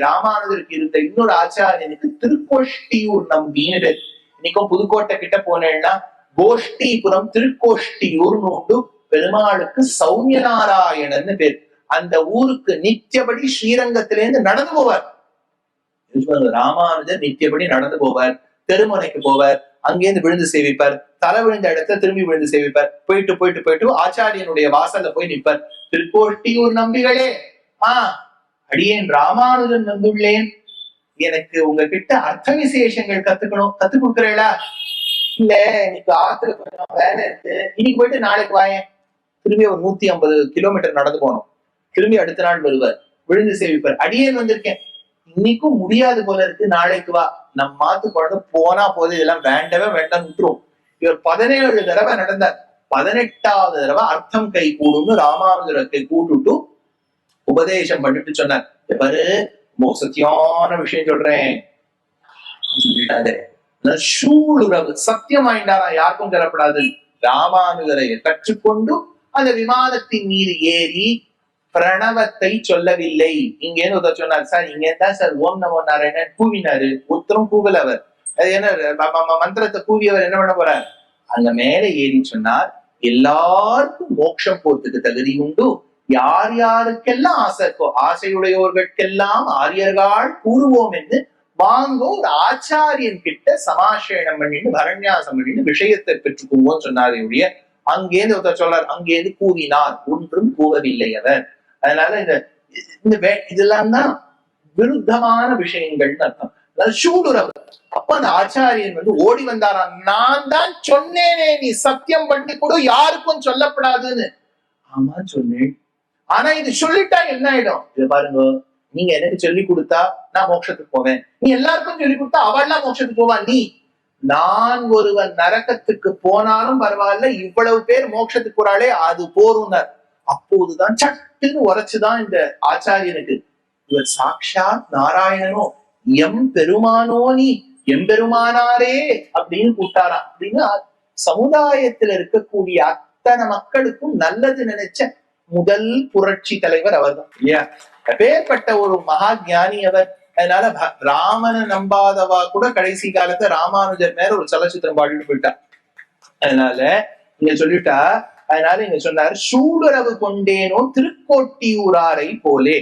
ராமானுஜருக்கு இருந்த இன்னொரு ஆச்சாரியனுக்கு திருக்கோஷ்டியூர் நம்பின்னு பேர். இன்னைக்கும் புதுக்கோட்டை கிட்ட போனேன்னா கோஷ்டிபுரம் திருக்கோஷ்டியூர்னு உண்டு. பெருமாளுக்கு சௌமிய நாராயணன்னு பேர். அந்த ஊருக்கு நித்தியபடி ஸ்ரீரங்கத்திலேருந்து நடந்து போவார். ராமானுஜர் நித்தியபடி நடந்து போவார். தெருமுனைக்கு போவார். அங்கேருந்து விழுந்து சேவிப்பார். தலை விழுந்த இடத்துல திரும்பி விழுந்து சேவிப்பார். போயிட்டு போயிட்டு போயிட்டு ஆச்சாரியனுடைய வாசல்ல போய் நிற்பார். திருக்கோஷ்டியூர் நம்பிகளே, அடியேன் ராமானுஜன் வந்துள்ளேன். எனக்கு உங்ககிட்ட அர்த்த விசேஷங்கள் கத்துக்கணும், கத்து கொடுக்குறீங்களா? இல்ல, எனக்கு ஆத்துல கொஞ்சம் வேலை இருக்கு, இன்னைக்கு போயிட்டு நாளைக்கு வாயேன். திரும்பி ஒரு 150 கிலோமீட்டர் நடந்து போனோம். திரும்பி அடுத்த நாள் வருவார், விழுந்து சேவிப்பார். அடியேன் வந்திருக்கேன், இன்னைக்கும் முடியாது போல இருக்கு, நாளைக்கு வா. நம் மாத்து குழந்தை போனா போது, இதெல்லாம் வேண்டவே வேண்டாம் விட்டுரும். இவர் 17 தடவை நடந்தார். 18வது தடவை அர்த்தம் கை கூடும்னு ராமானுஜரை கை கூட்டுட்டு உபதேசம் பண்ணிட்டு சொன்னார். பாரு, சத்தியமான விஷயம் சொல்றேன். சூளுறவு சத்தியம் ஆயிட்டாரா, யாருக்கும் சொல்லப்படாது. ராமானுஜரை கற்றுக்கொண்டு அந்த விமானத்தின் மீது ஏறி பிரணவத்தை சொல்லவில்லை. இங்கேன்னு ஒருத்தர் சொன்னார், சார் இங்க தான் சார் ஓம் நமோ நாராயணன் கூவினாரு. ஒருத்தரும் கூவல். அவர் அது என்ன மந்திரத்தை கூவியவர் என்ன பண்ண போறார்? அங்க மேல ஏறி சொன்னார், எல்லாருக்கும் மோட்சம் போறதுக்கு தகுதி உண்டு. யார் யாருக்கெல்லாம் ஆசை இருக்கோ, ஆசையுடையோர்களுக்கெல்லாம் ஆரியர்கள் கூறுவோம் என்று வாங்க ஒரு ஆச்சாரியன் கிட்ட சமாசேனம் பண்ணிட்டு பரண்யாசம் பண்ணிட்டு விஷயத்தை பெற்றுக்குவோம் சொன்னார். அங்கேருந்து ஒருத்தர் சொல்றார், அங்கேருந்து கூவினார், ஒன்றும் கூவவில்லை அவர். அதனால இந்த இதெல்லாம் தான் விருத்தமான விஷயங்கள்னு அர்த்தம். அதாவது சூடுறவு. அப்ப அந்த ஆச்சாரியன் ஓடி வந்தாரா, நான் தான் சொன்னேனே, நீ சத்தியம் பண்ணி கூட யாருக்கும் சொல்லப்படாதுன்னு. ஆமா சொன்னேன், ஆனா இது சொல்லிட்டா என்ன ஆயிடும்? இது பாருங்க, நீங்க எனக்கு சொல்லி கொடுத்தா நான் மோட்சத்துக்கு போவேன், நீ எல்லாருக்கும் சொல்லி கொடுத்தா அவள்லாம் மோட்சத்துக்கு போவா. நான் ஒருவன் நரகத்துக்கு போனாலும் பரவாயில்ல, இவ்வளவு பேர் மோட்சத்துக்கு போறாளே அது போரும்னார். அப்போதுதான் சட்டுன்னு உரைச்சுதான் இந்த ஆச்சாரியனுக்கு, இவர் சாட்சாத் நாராயணனோ, எம் பெருமானோ, நீ எம்பெருமானாரே அப்படின்னு கூட்டாராம். அப்படின்னா சமுதாயத்துல இருக்கக்கூடிய அத்தனை மக்களுக்கும் நல்லது நினைச்ச முதல் புரட்சி தலைவர் அவர் தான் இல்லையா? அப்பேற்பட்ட ஒரு மகா ஞானி அவர். அதனால ராமனை நம்பாதவா கூட கடைசி காலத்துல ராமானுஜர் மேல ஒரு சலச்சித்திரம் பாடிட்டு போயிட்டா. அதனால இங்க சொல்லிட்டா. அதனால இங்க சொன்னார், சூடுறவு கொண்டேனோ திருக்கோட்டியூராரை போலே.